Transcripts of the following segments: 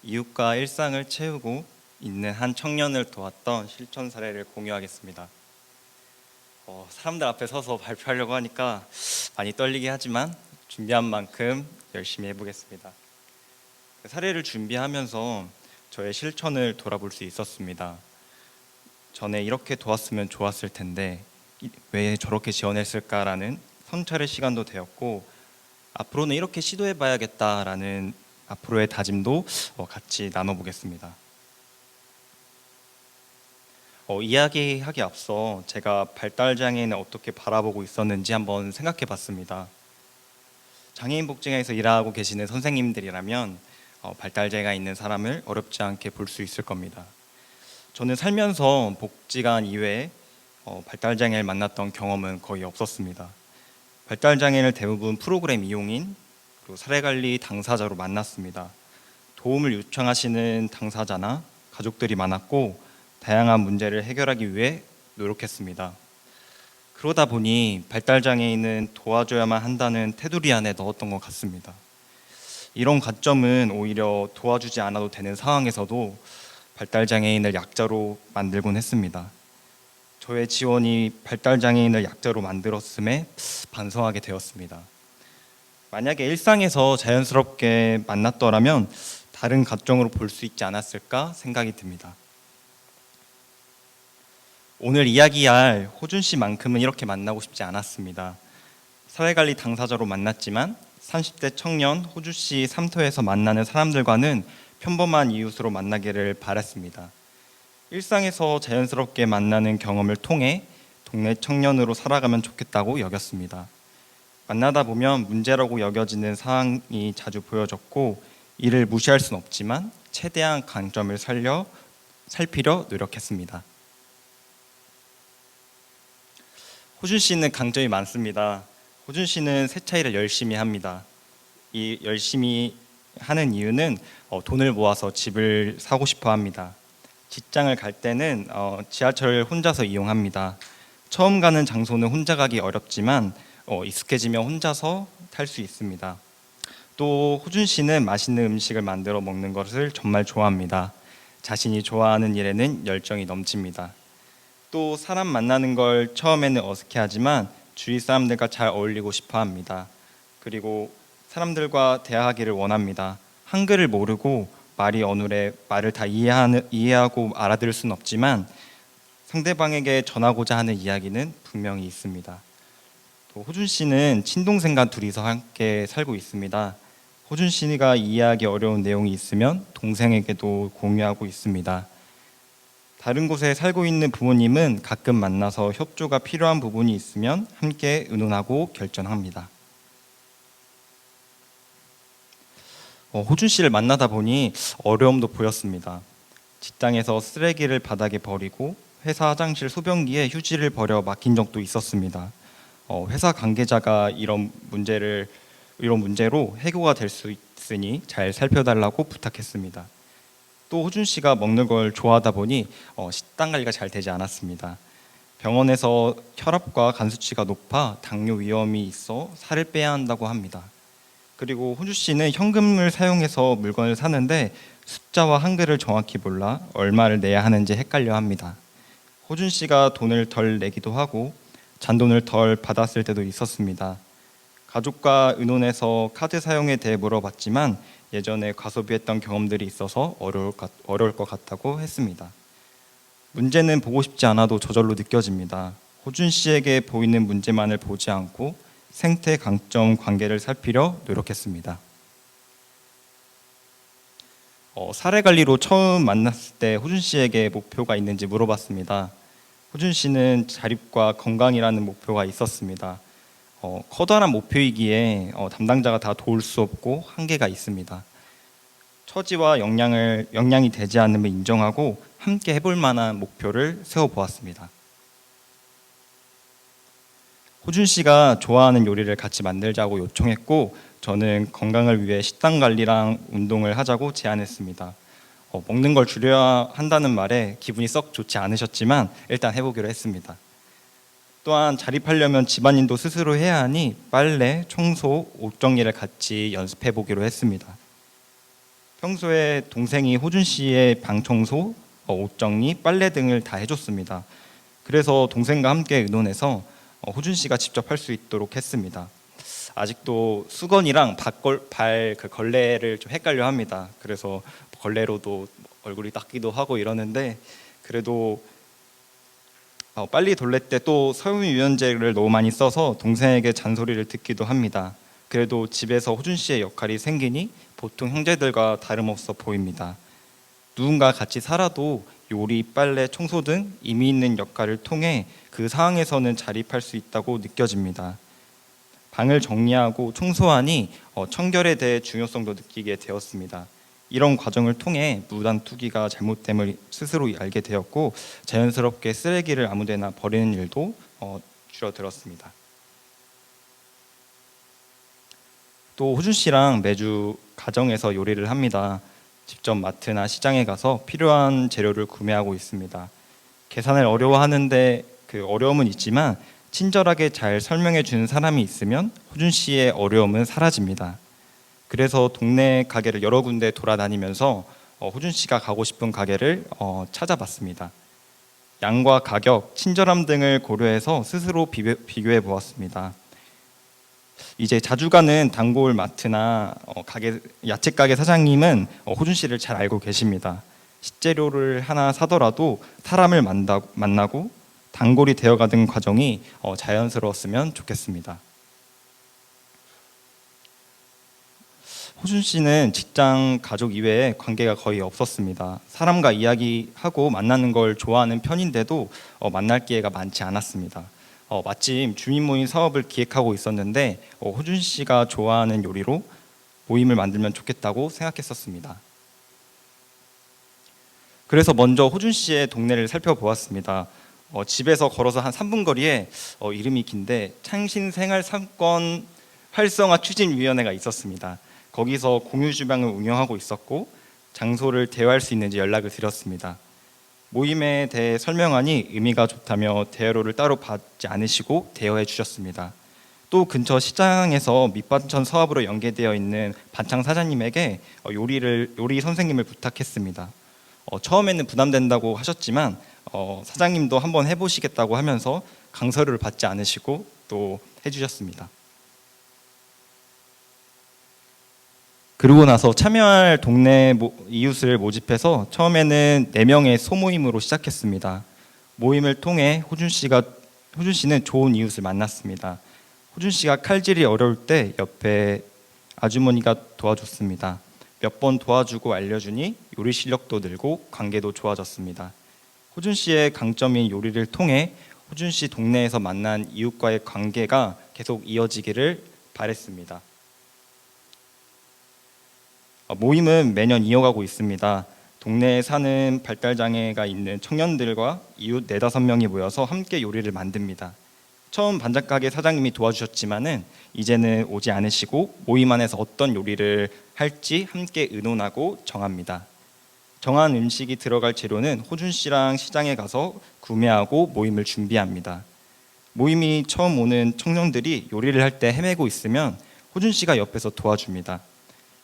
이웃과 일상을 채우고 있는 한 청년을 도왔던 실천 사례를 공유하겠습니다. 사람들 앞에 서서 발표하려고 하니까 많이 떨리긴 하지만 준비한 만큼 열심히 해보겠습니다. 사례를 준비하면서 저의 실천을 돌아볼 수 있었습니다. 전에 이렇게 도왔으면 좋았을 텐데 왜 저렇게 지원했을까라는 성찰의 시간도 되었고, 앞으로는 이렇게 시도해봐야겠다라는 앞으로의 다짐도 같이 나눠보겠습니다. 이야기하기 앞서 제가 발달장애인을 어떻게 바라보고 있었는지 한번 생각해봤습니다. 장애인 복지관에서 일하고 계시는 선생님들이라면 발달장애가 있는 사람을 어렵지 않게 볼 수 있을 겁니다. 저는 살면서 복지관 이외에 발달장애를 만났던 경험은 거의 없었습니다. 발달장애를 대부분 프로그램 이용인 그리고 사례관리 당사자로 만났습니다. 도움을 요청하시는 당사자나 가족들이 많았고 다양한 문제를 해결하기 위해 노력했습니다. 그러다 보니 발달장애인은 도와줘야만 한다는 테두리 안에 넣었던 것 같습니다. 이런 관점은 오히려 도와주지 않아도 되는 상황에서도 발달장애인을 약자로 만들곤 했습니다. 저의 지원이 발달장애인을 약자로 만들었음에 반성하게 되었습니다. 만약에 일상에서 자연스럽게 만났더라면 다른 가정으로 볼 수 있지 않았을까 생각이 듭니다. 오늘 이야기할 호준 씨만큼은 이렇게 만나고 싶지 않았습니다. 사회관리 당사자로 만났지만 30대 청년 호준 씨 삼터에서 만나는 사람들과는 평범한 이웃으로 만나기를 바랐습니다. 일상에서 자연스럽게 만나는 경험을 통해 동네 청년으로 살아가면 좋겠다고 여겼습니다. 만나다 보면 문제라고 여겨지는 사항이 자주 보여졌고 이를 무시할 수는 없지만 최대한 강점을 살피려 노력했습니다. 호준 씨는 강점이 많습니다. 호준 씨는 세차일을 열심히 합니다. 이 열심히 하는 이유는 돈을 모아서 집을 사고 싶어 합니다. 직장을 갈 때는 지하철을 혼자서 이용합니다. 처음 가는 장소는 혼자 가기 어렵지만 익숙해지면 혼자서 탈 수 있습니다. 또 호준 씨는 맛있는 음식을 만들어 먹는 것을 정말 좋아합니다. 자신이 좋아하는 일에는 열정이 넘칩니다. 또 사람 만나는 걸 처음에는 어색해하지만 주위 사람들과 잘 어울리고 싶어 합니다. 그리고 사람들과 대화하기를 원합니다. 한글을 모르고 말이 어눌해 말을 다 이해하고 알아들을 수는 없지만 상대방에게 전하고자 하는 이야기는 분명히 있습니다. 또 호준 씨는 친동생과 둘이서 함께 살고 있습니다. 호준 씨가 이해하기 어려운 내용이 있으면 동생에게도 공유하고 있습니다. 다른 곳에 살고 있는 부모님은 가끔 만나서 협조가 필요한 부분이 있으면 함께 의논하고 결정합니다. 호준 씨를 만나다 보니 어려움도 보였습니다. 직장에서 쓰레기를 바닥에 버리고 회사 화장실 소변기에 휴지를 버려 막힌 적도 있었습니다. 회사 관계자가 이런 문제로 해고가 될 수 있으니 잘 살펴달라고 부탁했습니다. 또 호준 씨가 먹는 걸 좋아하다 보니 식단 관리가 잘 되지 않았습니다. 병원에서 혈압과 간 수치가 높아 당뇨 위험이 있어 살을 빼야 한다고 합니다. 그리고 호준 씨는 현금을 사용해서 물건을 사는데 숫자와 한글을 정확히 몰라 얼마를 내야 하는지 헷갈려 합니다. 호준 씨가 돈을 덜 내기도 하고 잔돈을 덜 받았을 때도 있었습니다. 가족과 의논해서 카드 사용에 대해 물어봤지만 예전에 과소비했던 경험들이 있어서 어려울 것 같다고 했습니다. 문제는 보고 싶지 않아도 저절로 느껴집니다. 호준 씨에게 보이는 문제만을 보지 않고 생태 강점 관계를 살피려 노력했습니다. 사례 관리로 처음 만났을 때 호준 씨에게 목표가 있는지 물어봤습니다. 호준 씨는 자립과 건강이라는 목표가 있었습니다. 커다란 목표이기에 담당자가 다 도울 수 없고 한계가 있습니다. 처지와 역량이 되지 않음을 인정하고 함께 해볼 만한 목표를 세워보았습니다. 호준 씨가 좋아하는 요리를 같이 만들자고 요청했고 저는 건강을 위해 식단 관리랑 운동을 하자고 제안했습니다. 먹는 걸 줄여야 한다는 말에 기분이 썩 좋지 않으셨지만 일단 해보기로 했습니다. 또한 자립하려면 집안일도 스스로 해야 하니 빨래, 청소, 옷 정리를 같이 연습해 보기로 했습니다. 평소에 동생이 호준 씨의 방 청소, 옷 정리, 빨래 등을 다 해줬습니다. 그래서 동생과 함께 의논해서 호준 씨가 직접 할 수 있도록 했습니다. 아직도 수건이랑 그 걸레를 좀 헷갈려 합니다. 그래서 걸레로도 얼굴이 닦기도 하고 이러는데, 그래도 빨리 돌릴 때 또 섬유유연제를 너무 많이 써서 동생에게 잔소리를 듣기도 합니다. 그래도 집에서 호준 씨의 역할이 생기니 보통 형제들과 다름없어 보입니다. 누군가 같이 살아도 요리, 빨래, 청소 등 의미 있는 역할을 통해 그 상황에서는 자립할 수 있다고 느껴집니다. 방을 정리하고 청소하니 청결에 대해 중요성도 느끼게 되었습니다. 이런 과정을 통해 무단 투기가 잘못됨을 스스로 알게 되었고, 자연스럽게 쓰레기를 아무데나 버리는 일도 줄어들었습니다. 또 호준 씨랑 매주 가정에서 요리를 합니다. 직접 마트나 시장에 가서 필요한 재료를 구매하고 있습니다. 계산을 어려워하는데 그 어려움은 있지만 친절하게 잘 설명해 주는 사람이 있으면 호준 씨의 어려움은 사라집니다. 그래서 동네 가게를 여러 군데 돌아다니면서 호준 씨가 가고 싶은 가게를 찾아봤습니다. 양과 가격, 친절함 등을 고려해서 스스로 비교해 보았습니다. 이제 자주 가는 단골 마트나 야채 가게 사장님은 호준 씨를 잘 알고 계십니다. 식재료를 하나 사더라도 사람을 만나고 단골이 되어가는 과정이 자연스러웠으면 좋겠습니다. 호준 씨는 직장, 가족 이외에 관계가 거의 없었습니다. 사람과 이야기하고 만나는 걸 좋아하는 편인데도 만날 기회가 많지 않았습니다. 마침 주민 모임 사업을 기획하고 있었는데 호준 씨가 좋아하는 요리로 모임을 만들면 좋겠다고 생각했었습니다. 그래서 먼저 호준 씨의 동네를 살펴보았습니다. 집에서 걸어서 한 3분 거리에 이름이 긴데 창신생활상권 활성화 추진위원회가 있었습니다. 거기서 공유주방을 운영하고 있었고 장소를 대여할 수 있는지 연락을 드렸습니다. 모임에 대해 설명하니 의미가 좋다며 대여료를 따로 받지 않으시고 대여해 주셨습니다. 또 근처 시장에서 밑반찬 사업으로 연계되어 있는 반창 사장님에게 요리 선생님을 부탁했습니다. 처음에는 부담된다고 하셨지만 사장님도 한번 해보시겠다고 하면서 강서료를 받지 않으시고 또 해주셨습니다. 그러고 나서 참여할 동네 이웃을 모집해서 처음에는 4명의 소모임으로 시작했습니다. 모임을 통해 호준 씨는 좋은 이웃을 만났습니다. 호준 씨가 칼질이 어려울 때 옆에 아주머니가 도와줬습니다. 몇 번 도와주고 알려주니 요리 실력도 늘고 관계도 좋아졌습니다. 호준 씨의 강점인 요리를 통해 호준 씨 동네에서 만난 이웃과의 관계가 계속 이어지기를 바랬습니다. 모임은 매년 이어가고 있습니다. 동네에 사는 발달장애가 있는 청년들과 이웃 4-5명이 모여서 함께 요리를 만듭니다. 처음 반찬가게 사장님이 도와주셨지만은 이제는 오지 않으시고 모임 안에서 어떤 요리를 할지 함께 의논하고 정합니다. 정한 음식이 들어갈 재료는 호준 씨랑 시장에 가서 구매하고 모임을 준비합니다. 모임이 처음 오는 청년들이 요리를 할 때 헤매고 있으면 호준 씨가 옆에서 도와줍니다.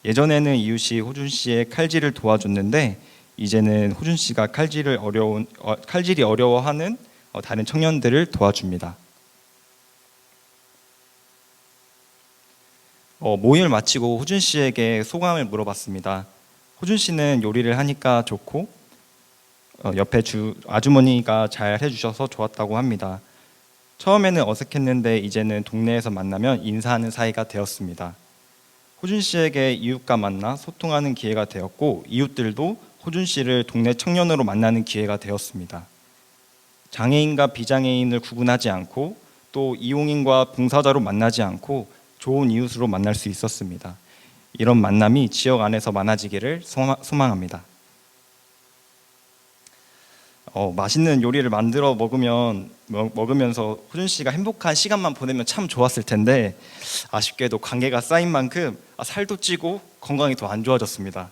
예전에는 이웃이 호준 씨의 칼질을 도와줬는데 이제는 호준 씨가 칼질이 어려워하는 다른 청년들을 도와줍니다. 모임을 마치고 호준 씨에게 소감을 물어봤습니다. 호준 씨는 요리를 하니까 좋고 옆에 아주머니가 잘 해주셔서 좋았다고 합니다. 처음에는 어색했는데 이제는 동네에서 만나면 인사하는 사이가 되었습니다. 호준 씨에게 이웃과 만나 소통하는 기회가 되었고 이웃들도 호준 씨를 동네 청년으로 만나는 기회가 되었습니다. 장애인과 비장애인을 구분하지 않고 또 이용인과 봉사자로 만나지 않고 좋은 이웃으로 만날 수 있었습니다. 이런 만남이 지역 안에서 많아지기를 소망합니다. 맛있는 요리를 만들어 먹으면서 호준 씨가 행복한 시간만 보내면 참 좋았을 텐데 아쉽게도 관계가 쌓인 만큼 살도 찌고 건강이 더 안 좋아졌습니다.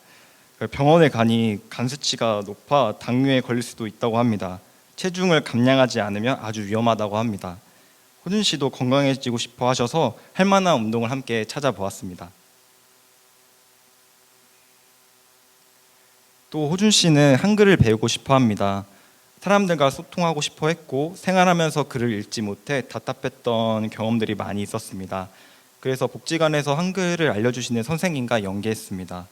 병원에 가니 간 수치가 높아 당뇨에 걸릴 수도 있다고 합니다. 체중을 감량하지 않으면 아주 위험하다고 합니다. 호준 씨도 건강해지고 싶어 하셔서 할 만한 운동을 함께 찾아보았습니다. 또 호준 씨는 한글을 배우고 싶어 합니다. 사람들과 소통하고 싶어 했고 생활하면서 글을 읽지 못해 답답했던 경험들이 많이 있었습니다. 그래서 복지관에서 한글을 알려주시는 선생님과 연계했습니다.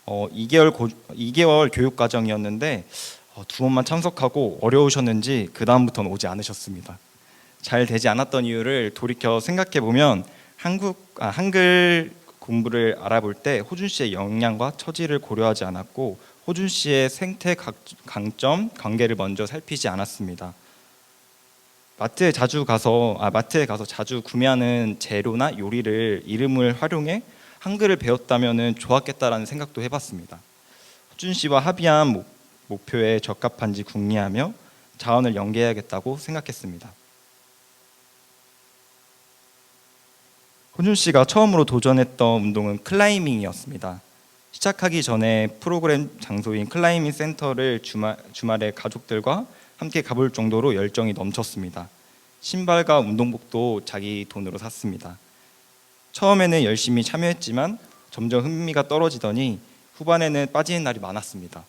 2개월 교육 과정이었는데 두 번만 참석하고 어려우셨는지 그 다음부터는 오지 않으셨습니다. 잘 되지 않았던 이유를 돌이켜 생각해 보면 한글 공부를 알아볼 때 호준 씨의 역량과 처지를 고려하지 않았고 호준 씨의 생태 강점, 관계를 먼저 살피지 않았습니다. 마트에 가서 자주 구매하는 재료나 요리를 이름을 활용해 한글을 배웠다면 좋았겠다라는 생각도 해봤습니다. 호준 씨와 합의한 목표에 적합한지 궁리하며 자원을 연계해야겠다고 생각했습니다. 호준 씨가 처음으로 도전했던 운동은 클라이밍이었습니다. 시작하기 전에 프로그램 장소인 클라이밍 센터를 주말에 가족들과 함께 가볼 정도로 열정이 넘쳤습니다. 신발과 운동복도 자기 돈으로 샀습니다. 처음에는 열심히 참여했지만 점점 흥미가 떨어지더니 후반에는 빠지는 날이 많았습니다.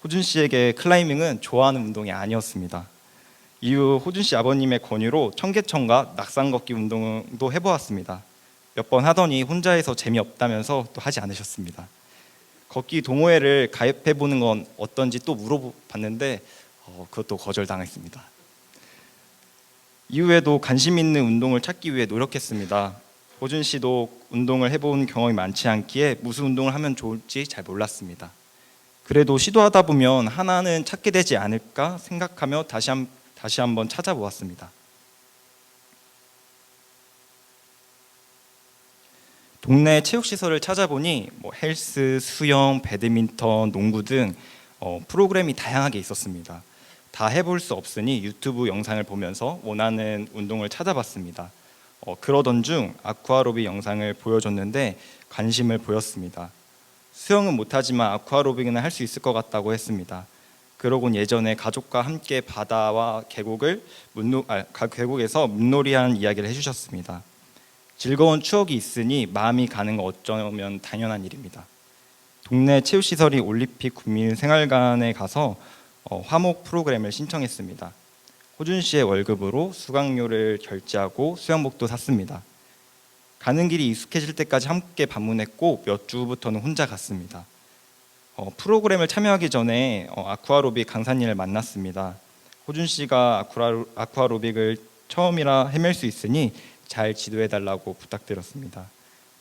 호준 씨에게 클라이밍은 좋아하는 운동이 아니었습니다. 이후 호준 씨 아버님의 권유로 청계천과 낙산 걷기 운동도 해보았습니다. 몇 번 하더니 혼자 해서 재미없다면서 또 하지 않으셨습니다. 걷기 동호회를 가입해보는 건 어떤지 또 물어봤는데 그것도 거절당했습니다. 이후에도 관심 있는 운동을 찾기 위해 노력했습니다. 호준 씨도 운동을 해본 경험이 많지 않기에 무슨 운동을 하면 좋을지 잘 몰랐습니다. 그래도 시도하다 보면 하나는 찾게 되지 않을까 생각하며 다시 한번 찾아보았습니다. 동네 체육시설을 찾아보니 헬스, 수영, 배드민턴, 농구 등 프로그램이 다양하게 있었습니다. 다 해볼 수 없으니 유튜브 영상을 보면서 원하는 운동을 찾아봤습니다. 그러던 중 아쿠아로빅 영상을 보여줬는데 관심을 보였습니다. 수영은 못하지만 아쿠아로빅은 할 수 있을 것 같다고 했습니다. 그러곤 예전에 가족과 함께 바다와 계곡에서 물놀이한 이야기를 해주셨습니다. 즐거운 추억이 있으니 마음이 가는 거 어쩌면 당연한 일입니다. 동네 체육시설이 올림픽 국민생활관에 가서 화목 프로그램을 신청했습니다. 호준 씨의 월급으로 수강료를 결제하고 수영복도 샀습니다. 가는 길이 익숙해질 때까지 함께 방문했고 몇 주부터는 혼자 갔습니다. 프로그램을 참여하기 전에 아쿠아로빅 강사님을 만났습니다. 호준 씨가 아쿠아로빅을 처음이라 헤맬 수 있으니 잘 지도해달라고 부탁드렸습니다.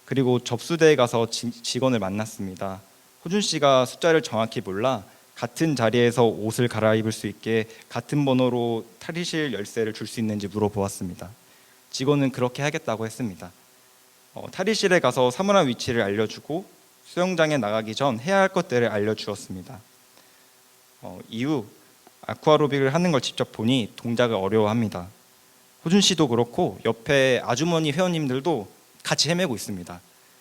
그리고 접수대에 가서 직원을 만났습니다. 호준 씨가 숫자를 정확히 몰라 같은 자리에서 옷을 갈아입을 수 있게 같은 번호로 탈의실 열쇠를 줄 수 있는지 물어보았습니다. 직원은 그렇게 하겠다고 했습니다. 탈의실에 가서 사물함 위치를 알려주고 수영장에 나가기 전 해야 할 것들을 알려주었습니다. 이후 아쿠아로빅을 하는 걸 직접 보니 동작을 어려워합니다. 호준 씨도 그렇고 옆에 아주머니 회원님들도 같이 헤매고 있습니다.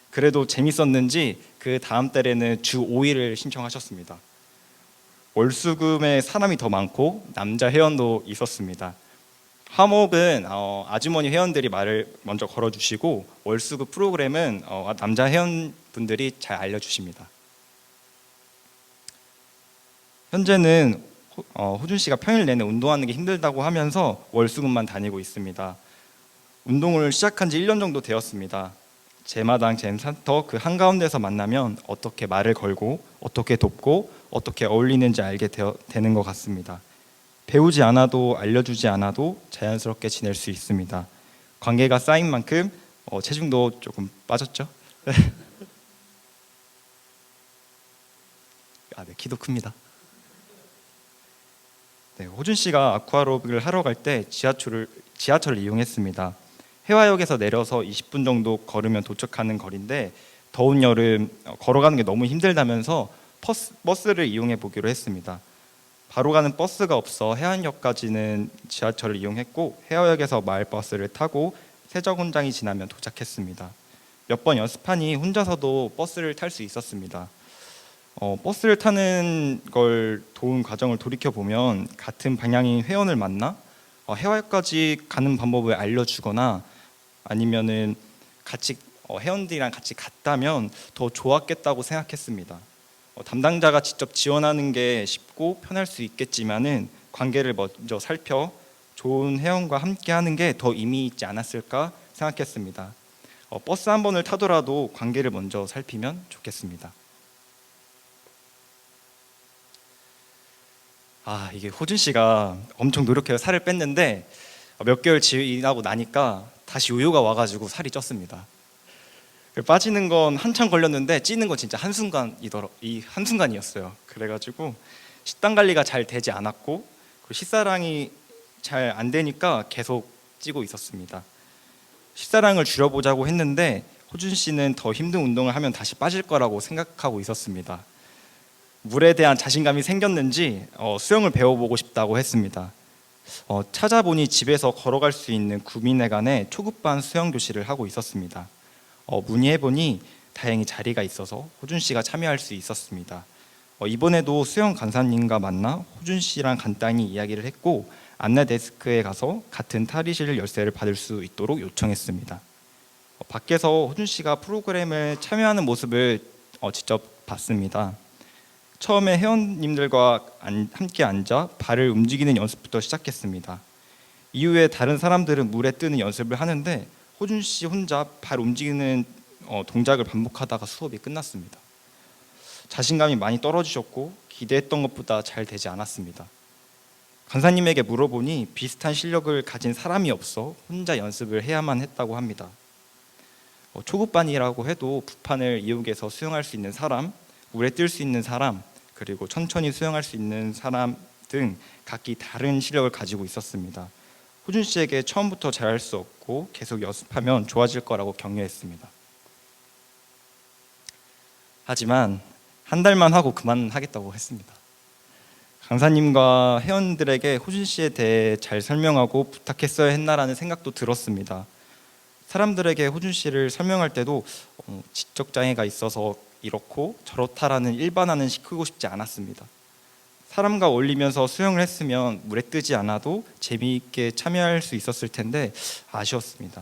그래도 재밌었는지 그 다음 달에는 주 5일을 신청하셨습니다. 월수금에 사람이 더 많고 남자 회원도 있었습니다. 화목은 아주머니 회원들이 말을 먼저 걸어주시고 월수금 프로그램은 남자 회원분들이 잘 알려주십니다. 현재는 호준 씨가 평일 내내 운동하는 게 힘들다고 하면서 월수금만 다니고 있습니다. 운동을 시작한 지 1년 정도 되었습니다. 제마당 잼센터 그 한가운데서 만나면 어떻게 말을 걸고 어떻게 돕고 어떻게 어울리는지 알게 되는 것 같습니다. 배우지 않아도 알려주지 않아도 자연스럽게 지낼 수 있습니다. 관계가 쌓인 만큼 체중도 조금 빠졌죠? 네, 키도 큽니다. 네, 호준 씨가 아쿠아로빅을 하러 갈 때 지하철을 이용했습니다. 해화역에서 내려서 20분 정도 걸으면 도착하는 거리인데 더운 여름 걸어가는 게 너무 힘들다면서 버스를 이용해 보기로 했습니다. 바로 가는 버스가 없어 해안역까지는 지하철을 이용했고 해화역에서 마을버스를 타고 세적훈장이 지나면 도착했습니다. 몇 번 연습하니 혼자서도 버스를 탈 수 있었습니다. 버스를 타는 걸 도운 과정을 돌이켜보면 같은 방향인 회원을 만나 해화역까지 가는 방법을 알려주거나 아니면은 회원들이랑 같이 갔다면 더 좋았겠다고 생각했습니다. 담당자가 직접 지원하는 게 쉽고 편할 수 있겠지만은 관계를 먼저 살펴 좋은 회원과 함께하는 게 더 의미 있지 않았을까 생각했습니다. 버스 한 번을 타더라도 관계를 먼저 살피면 좋겠습니다. 이게 호준 씨가 엄청 노력해서 살을 뺐는데 몇 개월 지나고 나니까 다시 요요가 와가지고 살이 쪘습니다. 빠지는 건 한참 걸렸는데 찌는 건 진짜 한순간이었어요. 그래가지고 식단 관리가 잘 되지 않았고 식사량이 잘 안 되니까 계속 찌고 있었습니다. 식사량을 줄여보자고 했는데 호준 씨는 더 힘든 운동을 하면 다시 빠질 거라고 생각하고 있었습니다. 물에 대한 자신감이 생겼는지 수영을 배워보고 싶다고 했습니다. 찾아보니 집에서 걸어갈 수 있는 구민회관에 초급반 수영 교실을 하고 있었습니다. 문의해보니 다행히 자리가 있어서 호준 씨가 참여할 수 있었습니다. 이번에도 수영 강사님과 만나 호준 씨랑 간단히 이야기를 했고 안내 데스크에 가서 같은 탈의실 열쇠를 받을 수 있도록 요청했습니다. 밖에서 호준 씨가 프로그램에 참여하는 모습을 직접 봤습니다. 처음에 회원님들과 함께 앉아 발을 움직이는 연습부터 시작했습니다. 이후에 다른 사람들은 물에 뜨는 연습을 하는데 호준 씨 혼자 발 움직이는 동작을 반복하다가 수업이 끝났습니다. 자신감이 많이 떨어지셨고 기대했던 것보다 잘 되지 않았습니다. 강사님에게 물어보니 비슷한 실력을 가진 사람이 없어 혼자 연습을 해야만 했다고 합니다. 초급반이라고 해도 부판을 이용해서 수영할 수 있는 사람, 물에 뜰 수 있는 사람, 그리고 천천히 수영할 수 있는 사람 등 각기 다른 실력을 가지고 있었습니다. 호준 씨에게 처음부터 잘할 수 없고 계속 연습하면 좋아질 거라고 격려했습니다. 하지만 한 달만 하고 그만하겠다고 했습니다. 강사님과 회원들에게 호준 씨에 대해 잘 설명하고 부탁했어야 했나라는 생각도 들었습니다. 사람들에게 호준 씨를 설명할 때도 지적장애가 있어서 이렇고 저렇다라는 일반화는 시키고 싶지 않았습니다. 사람과 어울리면서 수영을 했으면 물에 뜨지 않아도 재미있게 참여할 수 있었을 텐데 아쉬웠습니다.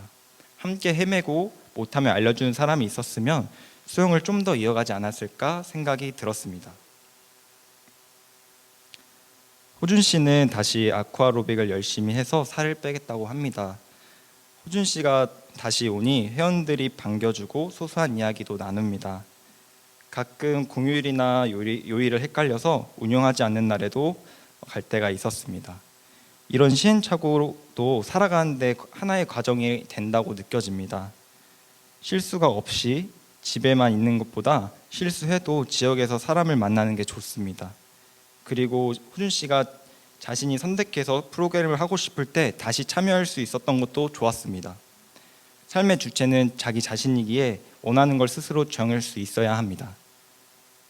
함께 헤매고 못하면 알려주는 사람이 있었으면 수영을 좀 더 이어가지 않았을까 생각이 들었습니다. 호준 씨는 다시 아쿠아로빅을 열심히 해서 살을 빼겠다고 합니다. 호준 씨가 다시 오니 회원들이 반겨주고 소소한 이야기도 나눕니다. 가끔 공휴일이나 요일을 헷갈려서 운영하지 않는 날에도 갈 때가 있었습니다. 이런 시행착오도 살아가는데 하나의 과정이 된다고 느껴집니다. 실수가 없이 집에만 있는 것보다 실수해도 지역에서 사람을 만나는 게 좋습니다. 그리고 호준 씨가 자신이 선택해서 프로그램을 하고 싶을 때 다시 참여할 수 있었던 것도 좋았습니다. 삶의 주체는 자기 자신이기에 원하는 걸 스스로 정할 수 있어야 합니다.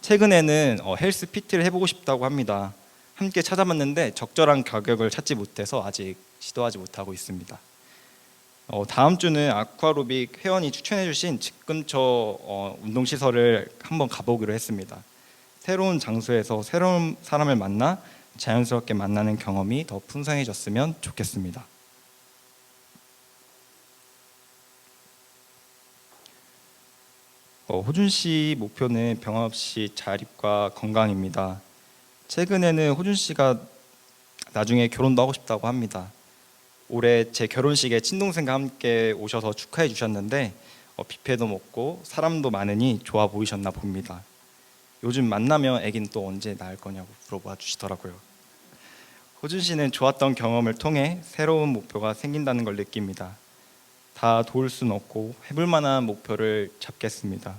최근에는 헬스 PT를 해보고 싶다고 합니다. 함께 찾아봤는데 적절한 가격을 찾지 못해서 아직 시도하지 못하고 있습니다. 다음 주는 아쿠아로빅 회원이 추천해 주신 집 근처 운동시설을 한번 가보기로 했습니다. 새로운 장소에서 새로운 사람을 만나 자연스럽게 만나는 경험이 더 풍성해졌으면 좋겠습니다. 호준 씨 목표는 병 없이 자립과 건강입니다. 최근에는 호준 씨가 나중에 결혼도 하고 싶다고 합니다. 올해 제 결혼식에 친동생과 함께 오셔서 축하해 주셨는데 뷔페도 먹고 사람도 많으니 좋아 보이셨나 봅니다. 요즘 만나면 애기는 또 언제 낳을 거냐고 물어봐 주시더라고요. 호준 씨는 좋았던 경험을 통해 새로운 목표가 생긴다는 걸 느낍니다. 다 도울 수는 없고 해볼 만한 목표를 잡겠습니다.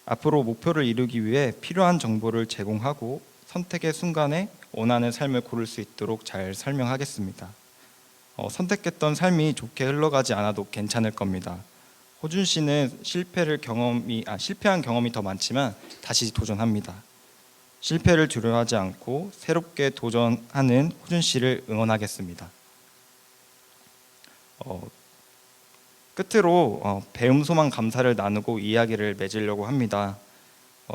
앞으로 목표를 이루기 위해 필요한 정보를 제공하고 선택의 순간에 원하는 삶을 고를 수 있도록 잘 설명하겠습니다. 선택했던 삶이 좋게 흘러가지 않아도 괜찮을 겁니다. 호준 씨는 실패한 경험이 더 많지만 다시 도전합니다. 실패를 두려워하지 않고 새롭게 도전하는 호준 씨를 응원하겠습니다. 끝으로 배움, 소망, 감사를 나누고 이야기를 맺으려고 합니다.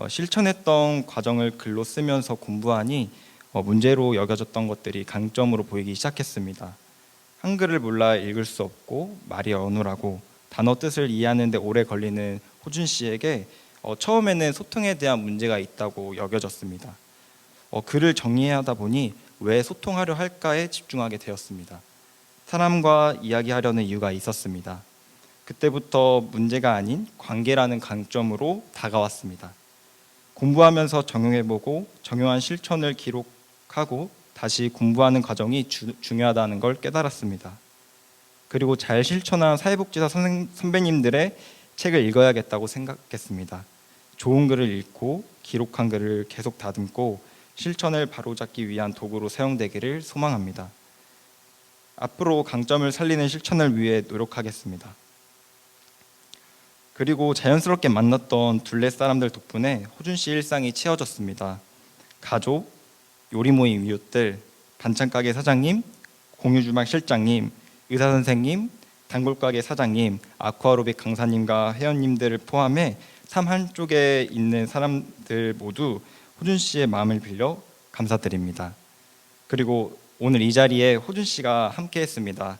실천했던 과정을 글로 쓰면서 공부하니 문제로 여겨졌던 것들이 강점으로 보이기 시작했습니다. 한글을 몰라 읽을 수 없고 말이 어눌하고 단어 뜻을 이해하는 데 오래 걸리는 호준 씨에게 처음에는 소통에 대한 문제가 있다고 여겨졌습니다. 글을 정리하다 보니 왜 소통하려 할까에 집중하게 되었습니다. 사람과 이야기하려는 이유가 있었습니다. 그때부터 문제가 아닌 관계라는 관점으로 다가왔습니다. 공부하면서 적용해보고 적용한 실천을 기록하고 다시 공부하는 과정이 중요하다는 걸 깨달았습니다. 그리고 잘 실천한 사회복지사 선배님들의 책을 읽어야겠다고 생각했습니다. 좋은 글을 읽고 기록한 글을 계속 다듬고 실천을 바로잡기 위한 도구로 사용되기를 소망합니다. 앞으로 강점을 살리는 실천을 위해 노력하겠습니다. 그리고 자연스럽게 만났던 둘레 사람들 덕분에 호준 씨 일상이 채워졌습니다. 가족, 요리 모임 이웃들, 반찬 가게 사장님, 공유주막 실장님, 의사 선생님, 단골 가게 사장님, 아쿠아로빅 강사님과 회원님들을 포함해 삶 한쪽에 있는 사람들 모두 호준 씨의 마음을 빌려 감사드립니다. 그리고 오늘 이 자리에 호준 씨가 함께했습니다.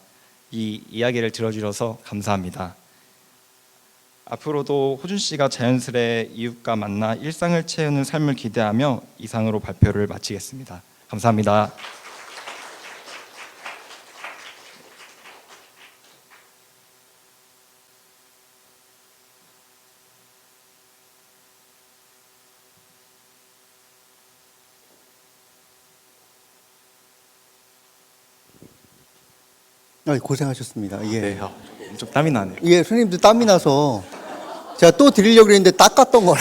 이 이야기를 들어주셔서 감사합니다. 앞으로도 호준 씨가 자연스레 이웃과 만나 일상을 채우는 삶을 기대하며 이상으로 발표를 마치겠습니다. 감사합니다. 고생하셨습니다. 예. 네, 좀 땀이 나네요. 예, 선생님도 땀이 나서 제가 또 드리려고 했는데 닦았던 거라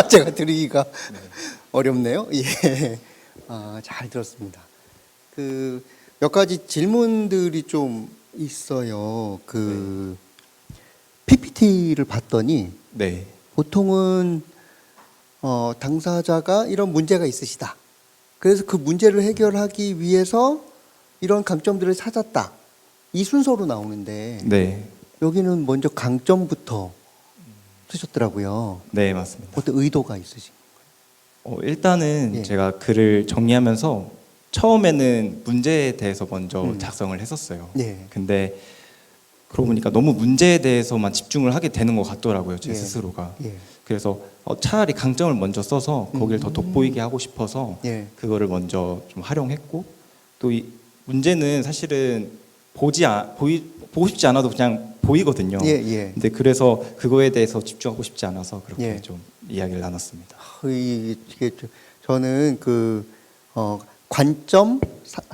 제가 드리기가 어렵네요. 예. 잘 들었습니다. 그 몇 가지 질문들이 좀 있어요. PPT를 봤더니 네. 보통은 당사자가 이런 문제가 있으시다. 그래서 그 문제를 해결하기 위해서 이런 강점들을 찾았다. 이 순서로 나오는데 네. 여기는 먼저 강점부터 쓰셨더라고요. 네, 맞습니다. 어떤 의도가 있으신 일단은 예. 제가 글을 정리하면서 처음에는 문제에 대해서 먼저 작성을 했었어요. 네. 근데 그러고 보니까 너무 문제에 대해서만 집중을 하게 되는 것 같더라고요, 제 예. 스스로가. 예. 그래서 차라리 강점을 먼저 써서 거기를 더 돋보이게 하고 싶어서 예. 그거를 먼저 좀 활용했고, 또 이 문제는 사실은 보고 싶지 않아도 그냥 보이거든요. 예, 예. 근데 그래서 그거에 대해서 집중하고 싶지 않아서 그렇게 예. 좀 이야기를 나눴습니다. 이게 저는 관점,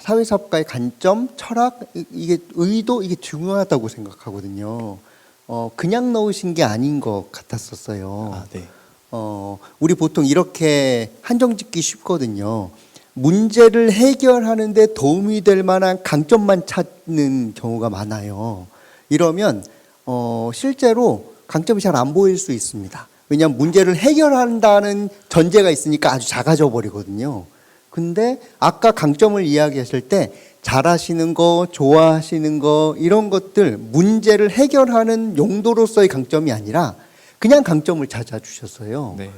사회사업가의 관점, 철학, 이게 의도, 이게 중요하다고 생각하거든요. 그냥 넣으신 게 아닌 것 같았었어요. 아, 네. 우리 보통 이렇게 한정짓기 쉽거든요. 문제를 해결하는 데 도움이 될 만한 강점만 찾는 경우가 많아요. 이러면 실제로 강점이 잘 안 보일 수 있습니다. 왜냐하면 문제를 해결한다는 전제가 있으니까 아주 작아져 버리거든요. 근데 아까 강점을 이야기했을 때 잘하시는 거, 좋아하시는 거 이런 것들 문제를 해결하는 용도로서의 강점이 아니라 그냥 강점을 찾아주셨어요. 네.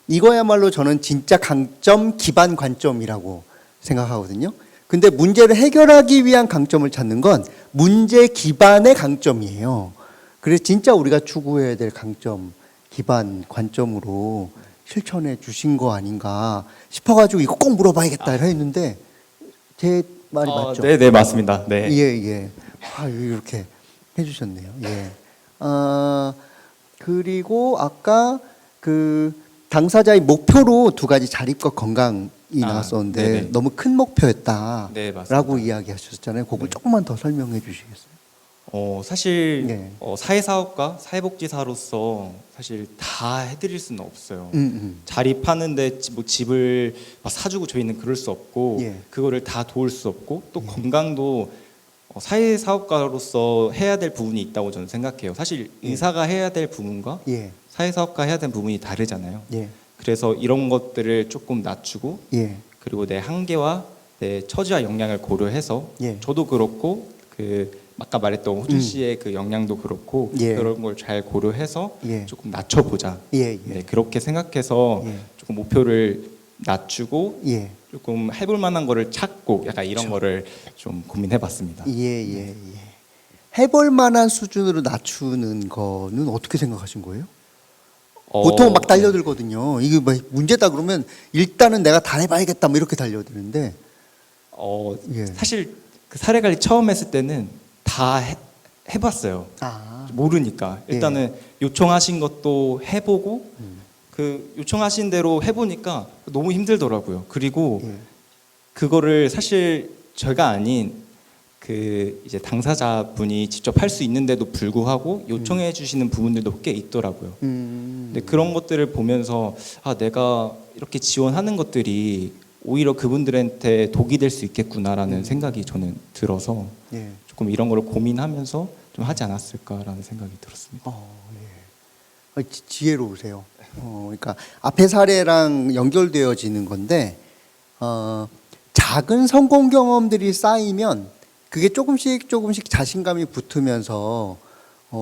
이거야말로 저는 진짜 강점 기반 관점이라고 생각하거든요. 근데 문제를 해결하기 위한 강점을 찾는 건 문제 기반의 강점이에요. 그래서 진짜 우리가 추구해야 될 강점 기반 관점으로 실천해 주신 거 아닌가 싶어가지고 이거 꼭 물어봐야겠다 했는데 제 말이 맞죠? 네, 네, 맞습니다. 네. 예. 이렇게 해주셨네요. 예. 그리고 아까 당사자의 목표로 두 가지 자립과 건강이 나왔었는데 네네. 너무 큰 목표였다라고 네, 맞습니다. 이야기하셨잖아요. 그걸 네. 조금만 더 설명해 주시겠어요? 사실 네. 사회사업가, 사회복지사로서 사실 다 해드릴 수는 없어요. 음. 자립하는데 뭐 집을 막 사주고 저희는 그럴 수 없고 예. 그거를 다 도울 수 없고 또 건강도 사회사업가로서 해야 될 부분이 있다고 저는 생각해요. 사실 의사가 해야 될 부분과 예. 사회사업가 해야 될 부분이 다르잖아요. 예. 그래서 이런 것들을 조금 낮추고 예. 그리고 내 한계와 내 처지와 역량을 고려해서 예. 저도 그렇고 아까 말했던 호준 씨의 그 역량도 그렇고 예. 그런 걸 잘 고려해서 예. 조금 낮춰보자. 예. 네, 그렇게 생각해서 예. 조금 목표를 낮추고 예. 조금 해볼 만한 거를 찾고 약간 이런 그렇죠. 거를 좀 고민해봤습니다. 예. 해볼 만한 수준으로 낮추는 거는 어떻게 생각하신 거예요? 보통 막 달려들거든요. 이게 뭐 문제다 그러면 일단은 내가 다 해봐야겠다 뭐 이렇게 달려드는데 예. 사실 그 사례 관리 처음 했을 때는 다 해봤어요. 모르니까 일단은 요청하신 것도 해보고 그 요청하신 대로 해보니까 너무 힘들더라고요. 그리고 예. 그거를 사실 저희가 아닌 그 이제 당사자분이 직접 할 수 있는데도 불구하고 요청해 주시는 부분들도 꽤 있더라고요. 근데 그런 것들을 보면서 아 내가 이렇게 지원하는 것들이 오히려 그분들한테 독이 될 수 있겠구나라는 생각이 저는 들어서 예. 조금 이런 걸 고민하면서 좀 하지 않았을까라는 생각이 들었습니다. 예. 지혜로우세요. 그러니까 앞에 사례랑 연결되어지는 건데 작은 성공 경험들이 쌓이면 그게 조금씩 자신감이 붙으면서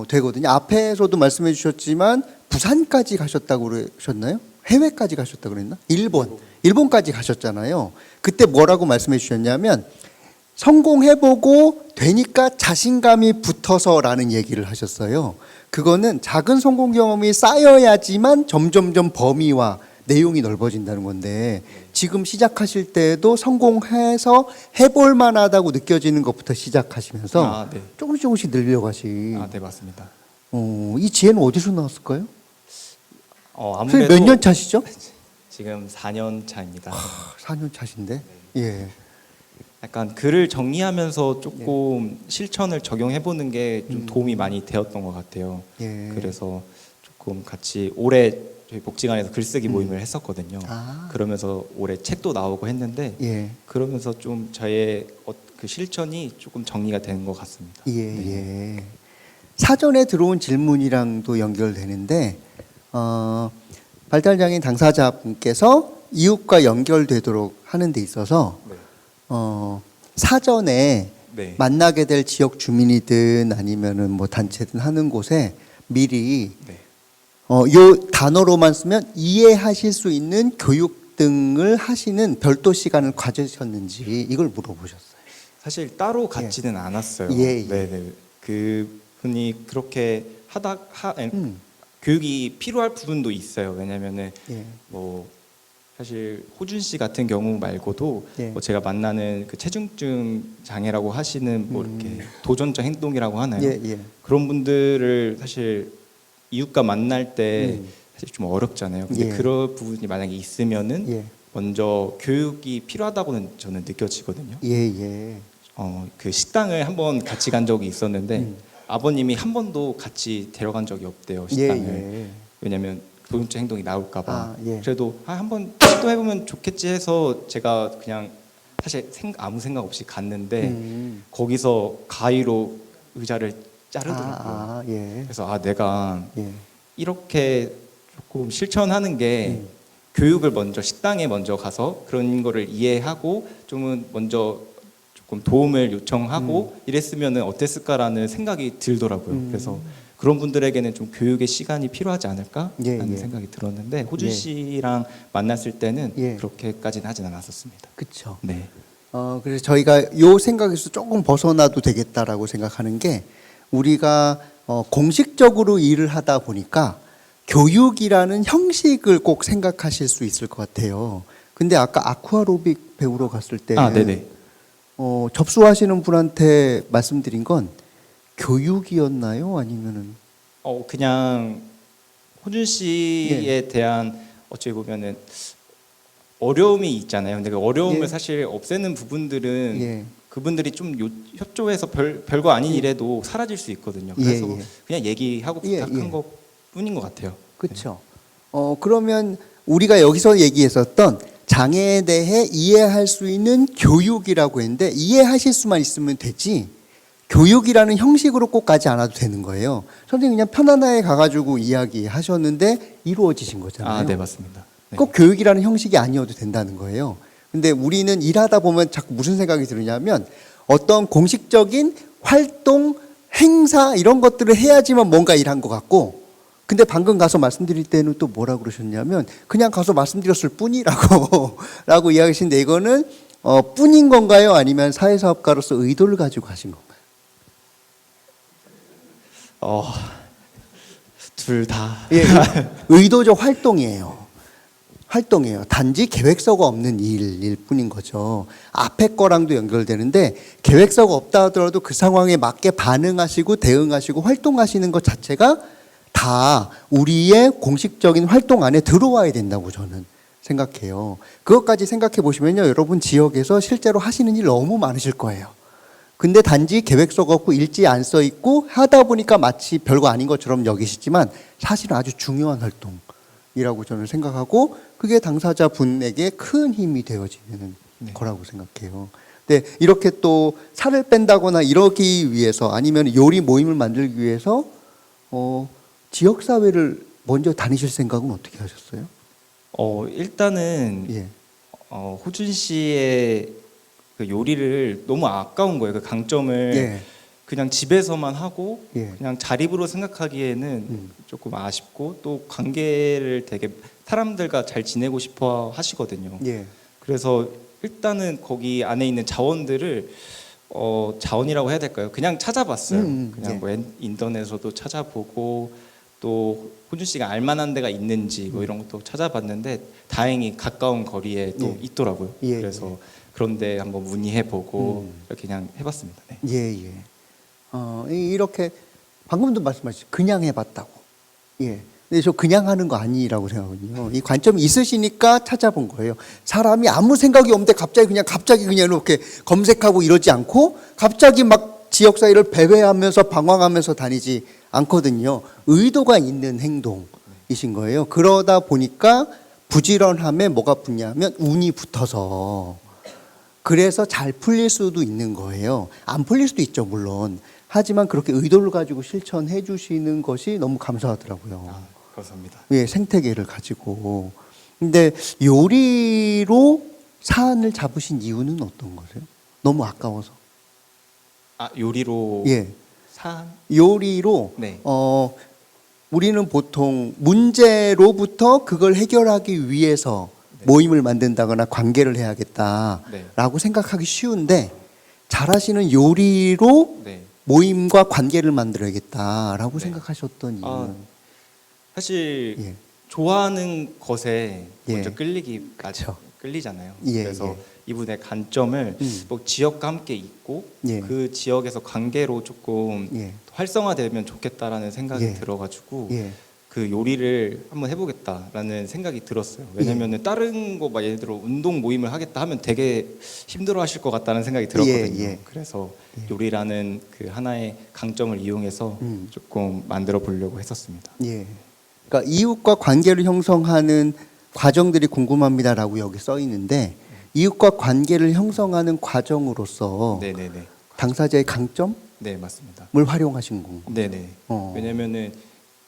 되거든요. 앞에서도 말씀해 주셨지만 부산까지 가셨다고 그러셨나요? 해외까지 가셨다고 그랬나? 일본까지 가셨잖아요. 그때 뭐라고 말씀해 주셨냐면 성공해보고 되니까 자신감이 붙어서라는 얘기를 하셨어요. 그거는 작은 성공 경험이 쌓여야지만 점점점 범위와 내용이 넓어진다는 건데 지금 시작하실 때도 성공해서 해볼 만하다고 느껴지는 것부터 시작하시면서 네. 조금씩 늘려가시. 네 맞습니다. 이 지혜는 어디서 나왔을까요? 아무래도 몇 년 차시죠? 지금 4년 차입니다. 4년 차신데. 예. 약간 글을 정리하면서 조금 실천을 적용해보는 게 좀 도움이 많이 되었던 것 같아요. 예. 그래서 조금 같이 올해 저희 복지관에서 글쓰기 모임을 했었거든요. 그러면서 올해 책도 나오고 했는데 예. 그러면서 좀 저의 그 실천이 조금 정리가 되는 것 같습니다. 예. 사전에 들어온 질문이랑도 연결되는데 발달장애인 당사자분께서 이웃과 연결되도록 하는 데 있어서 사전에 네. 만나게 될 지역 주민이든 아니면은 뭐 단체든 하는 곳에 미리 네. 요 단어로만 쓰면 이해하실 수 있는 교육 등을 하시는 별도 시간을 가지셨는지 이걸 물어보셨어요. 사실 따로 갖지는 않았어요. 예. 네네. 그 분이 그렇게 교육이 필요할 부분도 있어요. 왜냐면은 예. 뭐 사실 호준 씨 같은 경우 말고도 예. 뭐 제가 만나는 그 체중증 장애라고 하시는 뭐 이렇게 도전적 행동이라고 하나요? 예. 그런 분들을 사실 이웃과 만날 때 사실 좀 어렵잖아요. 근데 예. 그런 부분이 만약에 있으면은 예. 먼저 교육이 필요하다고는 저는 느껴지거든요. 예. 그 식당을 한번 같이 간 적이 있었는데 아버님이 한 번도 같이 데려간 적이 없대요. 식당을. 예. 왜냐면 도전적 행동이 나올까봐. 예. 그래도 한번 시도해보면 좋겠지 해서 제가 그냥 사실 아무 생각 없이 갔는데 거기서 가위로 의자를 자르더라고요. 예. 그래서 내가 예. 이렇게 조금 실천하는 게 교육을 먼저 식당에 먼저 가서 그런 거를 이해하고 좀은 먼저 조금 도움을 요청하고 이랬으면은 어땠을까라는 생각이 들더라고요. 그래서 그런 분들에게는 좀 교육의 시간이 필요하지 않을까라는 생각이 들었는데 호준 씨랑 만났을 때는 그렇게까지는 하진 않았었습니다. 그렇죠. 네. 그래서 저희가 요 생각에서 조금 벗어나도 되겠다라고 생각하는 게 우리가 공식적으로 일을 하다 보니까 교육이라는 형식을 꼭 생각하실 수 있을 것 같아요. 근데 아까 아쿠아로빅 배우러 갔을 때 네네. 접수하시는 분한테 말씀드린 건 교육이었나요? 아니면은 그냥 호준 씨에 대한 어찌 보면은 어려움이 있잖아요. 근데 그 어려움을 사실 없애는 부분들은 그분들이 좀 협조해서 별거 아닌 일에도 사라질 수 있거든요. 그래서 그냥 얘기하고 부탁한 것 뿐인 것 같아요. 그렇죠. 그러면 우리가 여기서 얘기했었던 장애에 대해 이해할 수 있는 교육이라고 했는데 이해하실 수만 있으면 되지 교육이라는 형식으로 꼭 가지 않아도 되는 거예요. 선생님 그냥 편안하게 가가지고 이야기하셨는데 이루어지신 거잖아요. 네 맞습니다. 네. 꼭 교육이라는 형식이 아니어도 된다는 거예요. 근데 우리는 일하다 보면 자꾸 무슨 생각이 드느냐면 어떤 공식적인 활동, 행사 이런 것들을 해야지만 뭔가 일한 것 같고 근데 방금 가서 말씀드릴 때는 또 뭐라 그러셨냐면 그냥 가서 말씀드렸을 뿐이라고 라고 이야기하시는데 이거는 뿐인 건가요? 아니면 사회사업가로서 의도를 가지고 하신 건가요? 둘 다. 예, 의도적 활동이에요. 활동이에요. 단지 계획서가 없는 일일 뿐인 거죠. 앞에 거랑도 연결되는데 계획서가 없다 하더라도 그 상황에 맞게 반응하시고 대응하시고 활동하시는 것 자체가 다 우리의 공식적인 활동 안에 들어와야 된다고 저는 생각해요. 그것까지 생각해 보시면요, 여러분 지역에서 실제로 하시는 일 너무 많으실 거예요. 근데 단지 계획서가 없고 일지에 안 써 있고 하다 보니까 마치 별거 아닌 것처럼 여기시지만 사실은 아주 중요한 활동이라고 저는 생각하고 그게 당사자 분에게 큰 힘이 되어지는 네. 거라고 생각해요. 근데 이렇게 또 살을 뺀다거나 이러기 위해서 아니면 요리 모임을 만들기 위해서 지역사회를 먼저 다니실 생각은 어떻게 하셨어요? 일단은 예. 호준 씨의 그 요리를 너무 아까운 거예요. 그 강점을 예. 그냥 집에서만 하고 예. 그냥 자립으로 생각하기에는 조금 아쉽고 또 관계를 되게 사람들과 잘 지내고 싶어 하시거든요. 예. 그래서 일단은 거기 안에 있는 자원들을 자원이라고 해야 될까요? 그냥 찾아봤어요. 그냥 예. 뭐 인터넷에서도 찾아보고 또 호준 씨가 알만한 데가 있는지 뭐 이런 것도 찾아봤는데 다행히 가까운 거리에 또 예. 있더라고요. 예. 그래서 그런데 한번 문의해보고 이렇게 그냥 해봤습니다. 네. 예, 예. 이렇게 방금도 말씀하셨죠. 그냥 해봤다고. 예. 근데 저 그냥 하는 거 아니라고 생각하거든요. 이 관점이 있으시니까 찾아본 거예요. 사람이 아무 생각이 없는데 갑자기 그냥 이렇게 검색하고 이러지 않고 갑자기 막 지역 사회를 배회하면서 방황하면서 다니지 않거든요. 의도가 있는 행동이신 거예요. 그러다 보니까 부지런함에 뭐가 붙냐면 운이 붙어서 그래서 잘 풀릴 수도 있는 거예요. 안 풀릴 수도 있죠, 물론. 하지만 그렇게 의도를 가지고 실천해 주시는 것이 너무 감사하더라고요. 감사합니다. 예, 생태계를 가지고. 근데 요리로 사안을 잡으신 이유는 어떤 거세요? 너무 아까워서. 요리로 예. 산? 요리로 네. 우리는 보통 문제로부터 그걸 해결하기 위해서 모임을 만든다거나 관계를 해야겠다라고 생각하기 쉬운데 잘하시는 요리로 네. 모임과 관계를 만들어야겠다라고 네. 생각하셨던 이유는 사실 예. 좋아하는 것에 예. 먼저 그쵸. 끌리잖아요. 예, 그래서 예. 이분의 관점을 뭐 지역과 함께 있고 예. 그 지역에서 관계로 조금 예. 활성화되면 좋겠다라는 생각이 예. 들어가지고 예. 그 요리를 한번 해보겠다라는 생각이 들었어요. 왜냐면은 다른 거 막 예를 들어 운동 모임을 하겠다 하면 되게 힘들어하실 것 같다는 생각이 들었거든요. 예. 그래서 요리라는 그 하나의 강점을 이용해서 조금 만들어 보려고 했었습니다. 예. 그러니까 이웃과 관계를 형성하는 과정들이 궁금합니다라고 여기 써 있는데 이웃과 관계를 형성하는 과정으로서 네네네. 당사자의 강점을 네 맞습니다. 활용하신 건가요? 네네. 어. 왜냐면은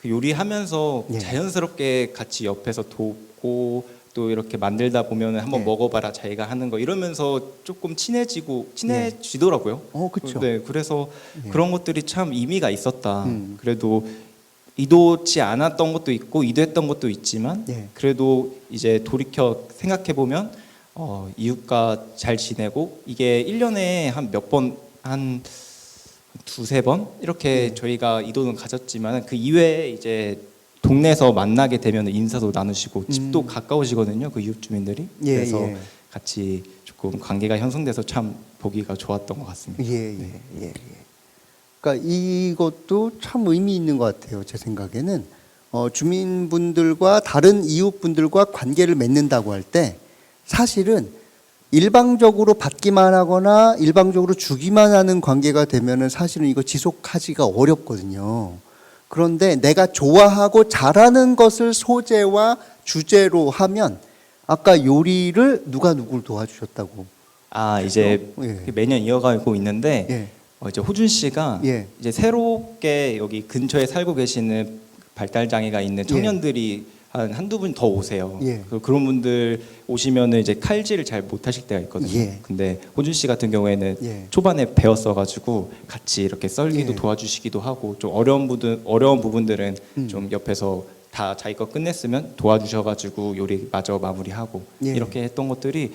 그 요리하면서 예. 자연스럽게 같이 옆에서 돕고 또 이렇게 만들다 보면은 한번 예. 먹어봐라 자기가 하는 거 이러면서 조금 친해지더라고요. 그렇죠. 네, 그래서 예. 그런 것들이 참 의미가 있었다. 음. 그래도 의도치 않았던 것도 있고 의도했던 것도 있지만 예. 그래도 이제 돌이켜 생각해 보면 이웃과 잘 지내고 이게 1년에 한 몇 번 한 두세 번 이렇게 저희가 이도는 가졌지만 그 이외에 이제 동네에서 만나게 되면 인사도 나누시고 집도 가까우시거든요. 그 이웃 주민들이. 예, 그래서 예. 같이 조금 관계가 형성돼서 참 보기가 좋았던 것 같습니다. 예, 예. 그러니까 이것도 참 의미 있는 것 같아요. 제 생각에는 주민분들과 다른 이웃분들과 관계를 맺는다고 할 때 사실은 일방적으로 받기만 하거나 일방적으로 주기만 하는 관계가 되면은 사실은 이거 지속하기가 어렵거든요. 그런데 내가 좋아하고 잘하는 것을 소재와 주제로 하면 아까 요리를 누가 누구를 도와주셨다고? 이제 예. 매년 이어가고 있는데 예. 이제 호준 씨가 예. 이제 새롭게 여기 근처에 살고 계시는 발달 장애가 있는 청년들이 한두 분 더 오세요. 예. 그런 분들 오시면은 이제 칼질을 잘 못하실 때가 있거든요. 예. 근데 호준 씨 같은 경우에는 예. 초반에 배웠어가지고 같이 이렇게 썰기도 예. 도와주시기도 하고 좀 어려운 부분들은 좀 옆에서 다 자기 거 끝냈으면 도와주셔가지고 요리 마저 마무리하고 예. 이렇게 했던 것들이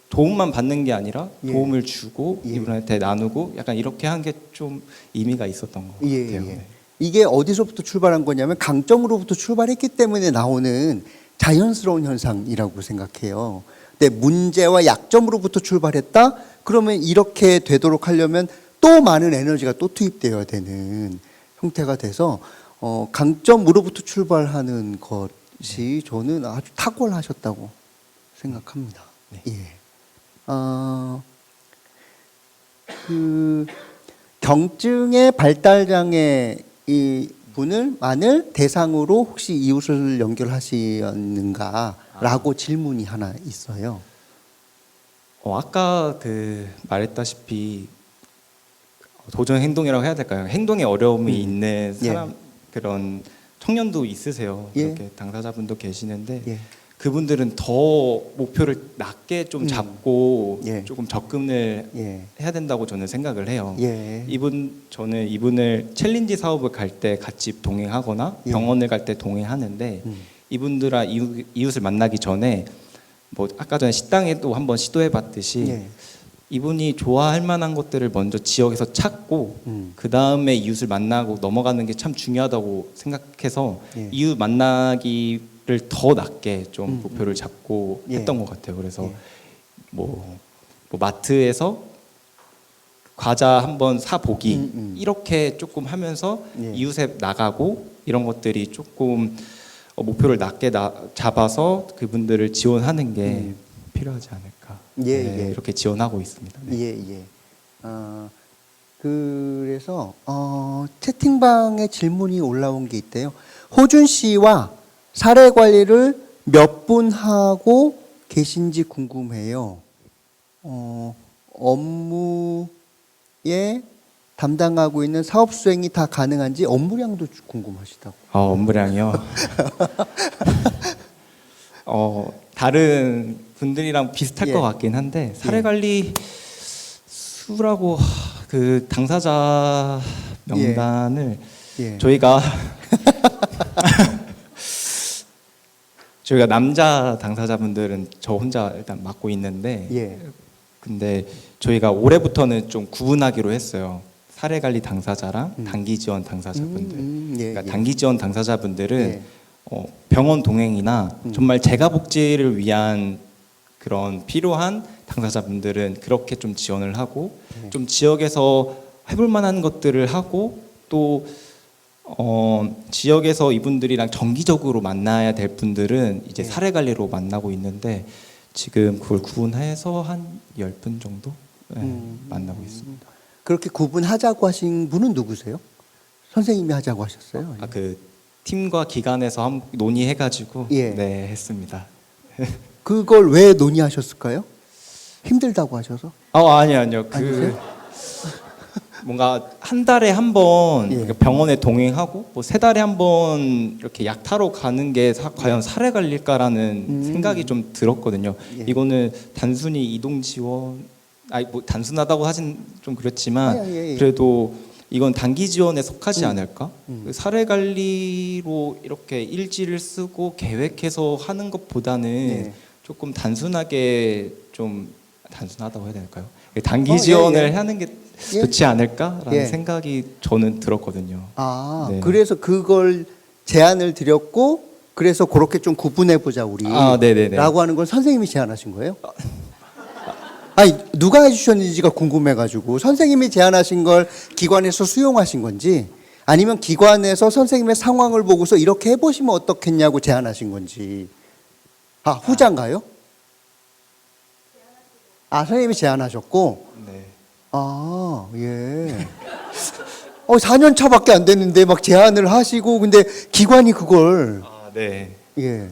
도움만 받는 게 아니라 예. 도움을 주고 예. 이분한테 나누고 약간 이렇게 한 게 좀 의미가 있었던 것 예, 같아요. 예. 이게 어디서부터 출발한 거냐면 강점으로부터 출발했기 때문에 나오는 자연스러운 현상이라고 생각해요. 근데 문제와 약점으로부터 출발했다? 그러면 이렇게 되도록 하려면 또 많은 에너지가 또 투입되어야 되는 형태가 돼서 강점으로부터 출발하는 것이 저는 아주 탁월하셨다고 생각합니다. 네. 예. 그 경증의 발달 장애 이 분을 대상으로 혹시 이웃을 연결하시는가라고 질문이 하나 있어요. 아까 그 말했다시피 도전 행동이라고 해야 될까요? 행동에 어려움이 있는 예. 사람 그런 청년도 있으세요. 예. 그렇게 당사자분도 계시는데 예. 그분들은 더 목표를 낮게 좀 잡고 예. 조금 접근을 예. 해야 된다고 저는 생각을 해요. 예. 저는 이분을 챌린지 사업을 갈 때 같이 동행하거나 예. 병원을 갈 때 동행하는데 이분들아 이웃을 만나기 전에 뭐 아까 전에 식당에도 한번 시도해 봤듯이 예. 이분이 좋아할 만한 것들을 먼저 지역에서 찾고 그 다음에 이웃을 만나고 넘어가는 게 참 중요하다고 생각해서 예. 이웃 만나기를 더 낮게 좀 목표를 잡고 예. 했던 것 같아요. 그래서 예. 뭐 마트에서 과자 한번 사 보기 이렇게 조금 하면서 예. 이웃에 나가고 이런 것들이 조금 목표를 낮게 잡아서 그분들을 지원하는 게 필요하지 않을까. 예, 네, 예. 이렇게 지원하고 있습니다. 네. 예, 예. 그래서 채팅방에 질문이 올라온 게 있대요. 호준 씨와 사례 관리를 몇 분 하고 계신지 궁금해요. 업무에 담당하고 있는 사업 수행이 다 가능한지 업무량도 궁금하시다고. 업무량이요. 다른 분들이랑 비슷할 예. 것 같긴 한데 사례 관리 수라고 그 당사자 명단을 예. 저희가 남자 당사자분들은 저 혼자 일단 맡고 있는데 예. 근데 저희가 올해부터는 좀 구분하기로 했어요. 사례 관리 당사자랑 단기 지원 당사자분들. 예, 그러니까 예. 단기 지원 당사자분들은 예. 병원 동행이나 정말 재가 복지를 위한 그런 필요한 당사자분들은 그렇게 좀 지원을 하고 좀 지역에서 해볼 만한 것들을 하고 또 지역에서 이분들이랑 정기적으로 만나야 될 분들은 이제 사례 관리로 만나고 있는데 지금 그걸 구분해서 한 10분 정도 만나고 있습니다. 그렇게 구분하자고 하신 분은 누구세요? 선생님이 하자고 하셨어요? 그 팀과 기관에서 한번 논의해가지고 예. 네 했습니다. 그걸 왜 논의하셨을까요? 힘들다고 하셔서? 아니요. 아니세요? 뭔가 한 달에 한 번 예. 병원에 동행하고 뭐 3달에 한 번 이렇게 약 타러 가는 게 과연 사례 관리일까라는 생각이 좀 들었거든요. 예. 이거는 단순히 이동 지원, 뭐 단순하다고 하진 좀 그렇지만 예. 그래도 이건 단기 지원에 속하지 않을까? 그 사례 관리로 이렇게 일지를 쓰고 계획해서 하는 것보다는 예. 조금 단순하게 좀 단순하다고 해야 될까요? 단기 예, 지원을 예. 하는 게 예. 좋지 않을까라는 예. 생각이 저는 들었거든요. 네. 그래서 그걸 제안을 드렸고 그래서 그렇게 좀 구분해 보자 우리 네네네. 라고 하는 건 선생님이 제안하신 거예요? 아니 누가 해주셨는지가 궁금해가지고 선생님이 제안하신 걸 기관에서 수용하신 건지 아니면 기관에서 선생님의 상황을 보고서 이렇게 해보시면 어떻겠냐고 제안하신 건지 후자인가요? 선생님이 제안하셨고 네. 예. 4년 차밖에 안 됐는데 막 제안을 하시고 근데 기관이 그걸 네. 예.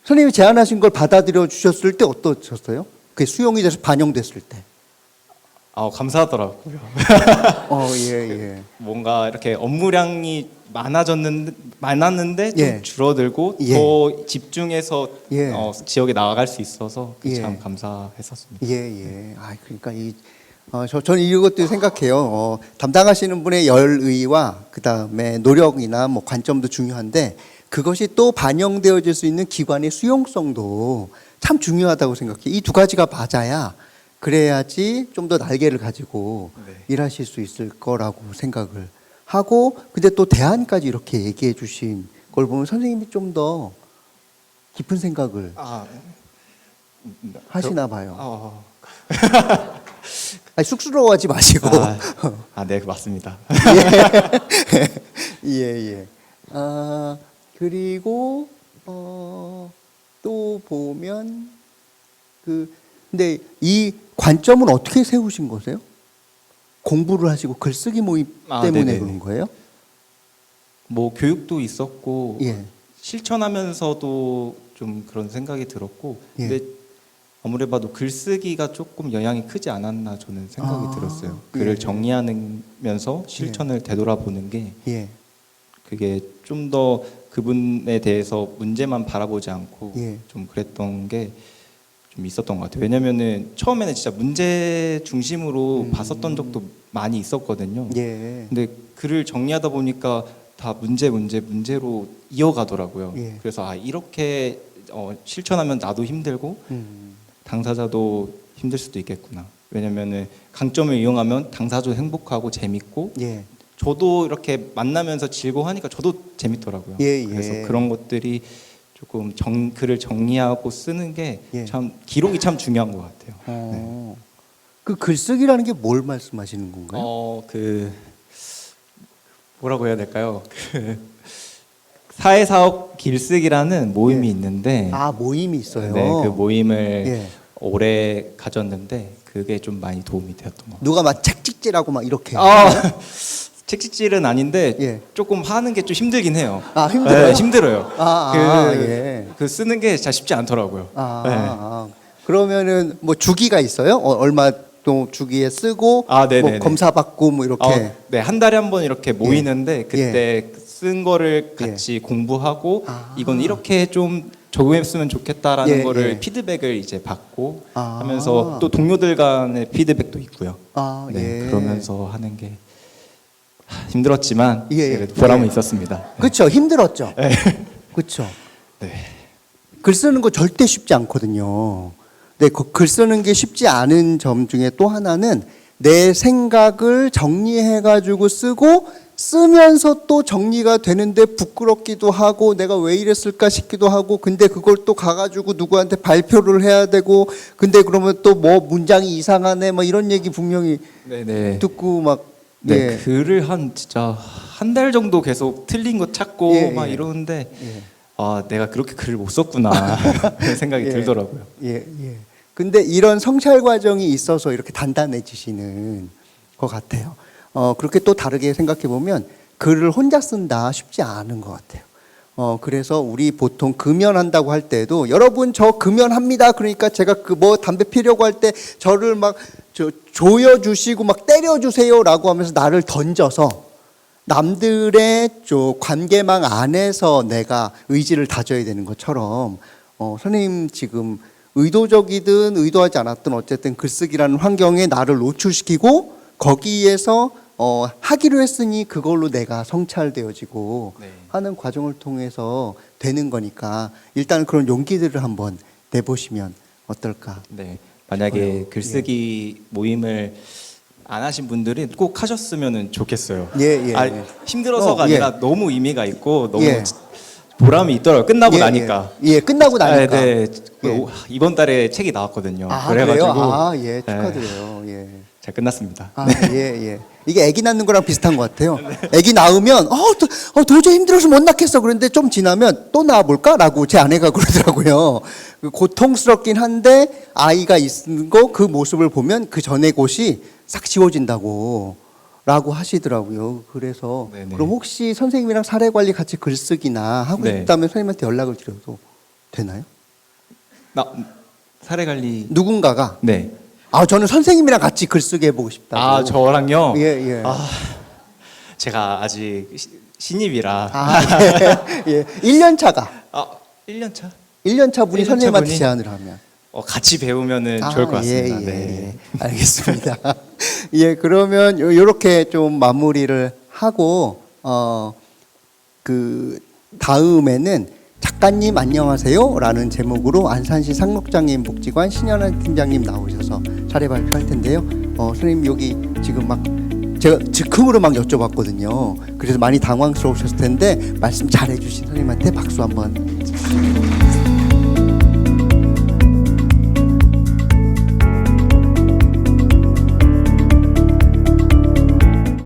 선생님이 제안하신 걸 받아들여 주셨을 때 어떠셨어요? 그게 수용이 돼서 반영됐을 때. 감사하더라고요. 예. 뭔가 이렇게 업무량이 많았는데 좀 예. 줄어들고 예. 더 집중해서 예. 지역에 나아갈 수 있어서 예. 참 감사했었습니다. 예. 그러니까 저는 이것도 생각해요. 담당하시는 분의 열의와 그다음에 노력이나 뭐 관점도 중요한데 그것이 또 반영되어질 수 있는 기관의 수용성도 참 중요하다고 생각해요. 이 두 가지가 맞아야 그래야지 좀 더 날개를 가지고 네. 일하실 수 있을 거라고 생각을 하고 근데 또 대안까지 이렇게 얘기해 주신 걸 보면 선생님이 좀 더 깊은 생각을 아, 하시나 봐요. 어, 아니, 쑥스러워하지 마시고. 네, 맞습니다. 예, 예. 그리고 또 보면 근데 이 관점은 어떻게 세우신 거세요? 공부를 하시고 글쓰기 모임 때문에 네네네. 그런 거예요? 뭐 교육도 있었고 예. 실천하면서도 좀 그런 생각이 들었고, 예. 근데 아무리 봐도 글쓰기가 조금 영향이 크지 않았나 저는 생각이 들었어요. 글을 예. 정리하면서 실천을 되돌아보는 게 예. 그게 좀 더 그분에 대해서 문제만 바라보지 않고 예. 좀 그랬던 게 좀 있었던 것 같아요. 왜냐면은 처음에는 진짜 문제 중심으로 봤었던 적도 많이 있었거든요. 예. 근데 글을 정리하다 보니까 다 문제로 이어가더라고요. 예. 그래서 이렇게 실천하면 나도 힘들고 당사자도 힘들 수도 있겠구나. 왜냐면은 강점을 이용하면 당사자도 행복하고 재밌고 예. 저도 이렇게 만나면서 즐거워하니까 저도 재밌더라고요. 예, 예. 그래서 그런 것들이 조금 글을 정리하고 쓰는 게 예. 참 기록이 참 중요한 것 같아요. 네. 그 글쓰기라는 게 뭘 말씀하시는 건가요? 뭐라고 해야 될까요? 사회사업 길쓰기라는 모임이 예. 있는데 모임이 있어요. 네, 그 모임을 예. 오래 가졌는데 그게 좀 많이 도움이 되었던 것 같아요. 누가 막 책찍질하고 막 이렇게. 책찍질은 아닌데 예. 조금 하는 게 좀 힘들긴 해요. 힘들어요? 네, 힘들어요. 예. 그 쓰는 게 잘 쉽지 않더라고요. 그러면은 뭐 주기가 있어요? 얼마 또 주기에 쓰고 네네네. 뭐 검사받고 뭐 이렇게. 네, 한 달에 한 번 이렇게 모이는데 그때 쓴 거를 예. 같이 공부하고 이건 이렇게 좀 적용했으면 좋겠다라는 예, 거를 예. 피드백을 이제 받고 하면서 또 동료들 간의 피드백도 있고요. 네, 예. 그러면서 하는 게 힘들었지만 예, 그래도 보람은 예. 있었습니다. 그렇죠. 힘들었죠. 그렇죠. 네. 글 쓰는 거 절대 쉽지 않거든요. 근데 글 쓰는 게 쉽지 않은 점 중에 또 하나는 내 생각을 정리해가지고 쓰면서 또 정리가 되는데 부끄럽기도 하고 내가 왜 이랬을까 싶기도 하고 근데 그걸 또 가가지고 누구한테 발표를 해야 되고 근데 그러면 또 뭐 문장이 이상하네 뭐 이런 얘기 분명히 네네. 듣고 막 네, 예. 글을 진짜 한 달 정도 계속 틀린 거 찾고 예, 막 예. 이러는데 예. 내가 그렇게 글을 못 썼구나 그런 생각이 예. 들더라고요. 예, 예. 근데 이런 성찰 과정이 있어서 이렇게 단단해지시는 것 같아요. 그렇게 또 다르게 생각해 보면 글을 혼자 쓴다 쉽지 않은 것 같아요. 그래서 우리 보통 금연한다고 할 때도 여러분 저 금연합니다. 그러니까 제가 그 뭐 담배 피려고 할 때 저를 막 조여주시고 막 때려주세요라고 하면서 나를 던져서 남들의 관계망 안에서 내가 의지를 다져야 되는 것처럼 선생님 지금 의도적이든 의도하지 않았든 어쨌든 글쓰기라는 환경에 나를 노출시키고 거기에서 하기로 했으니 그걸로 내가 성찰되어지고 네. 하는 과정을 통해서 되는 거니까 일단 그런 용기들을 한번 내보시면 어떨까? 네, 만약에 글쓰기 모임을 안 하신 분들이 꼭 하셨으면 좋겠어요. 예. 힘들어서가 예. 아니라 너무 의미가 있고 너무 예. 보람이 있더라고요. 끝나고 나니까. 예, 끝나고 나니까. 네, 예. 이번 달에 책이 나왔거든요. 그래요? 그래가지고 예, 축하드려요. 예. 잘 끝났습니다. 예. 이게 아기 낳는 거랑 비슷한 것 같아요. 아기 낳으면 도저히 힘들어서 못 낳겠어. 그런데 좀 지나면 또 낳아볼까라고 제 아내가 그러더라고요. 고통스럽긴 한데 아이가 있는 거 그 모습을 보면 그 전의 곳이 싹 지워진다고 라고 하시더라고요. 그래서 네네. 그럼 혹시 선생님이랑 사례 관리 같이 글쓰기나 하고 네. 싶다면 선생님한테 연락을 드려도 되나요? 사례 관리. 누군가가 네. 저는 선생님이랑 같이 글쓰기 해보고 싶다고. 저랑요. 예. 제가 아직 신입이라. 예. 1년 차가. 1년 차. 1년 차 분이 1년 차 선생님한테 분이? 제안을 하면. 같이 배우면은 좋을 것 같습니다. 예. 네. 알겠습니다. 예, 그러면 요렇게 좀 마무리를 하고 그 다음에는 작가님 안녕하세요라는 제목으로 안산시 상록장애인 복지관 신현환 팀장님 나오셔서 사례 발표할 텐데요. 선생님 여기 지금 막 제가 즉흥으로 막 여쭤봤거든요. 그래서 많이 당황스러우셨을 텐데 말씀 잘해주신 선생님한테 박수 한번.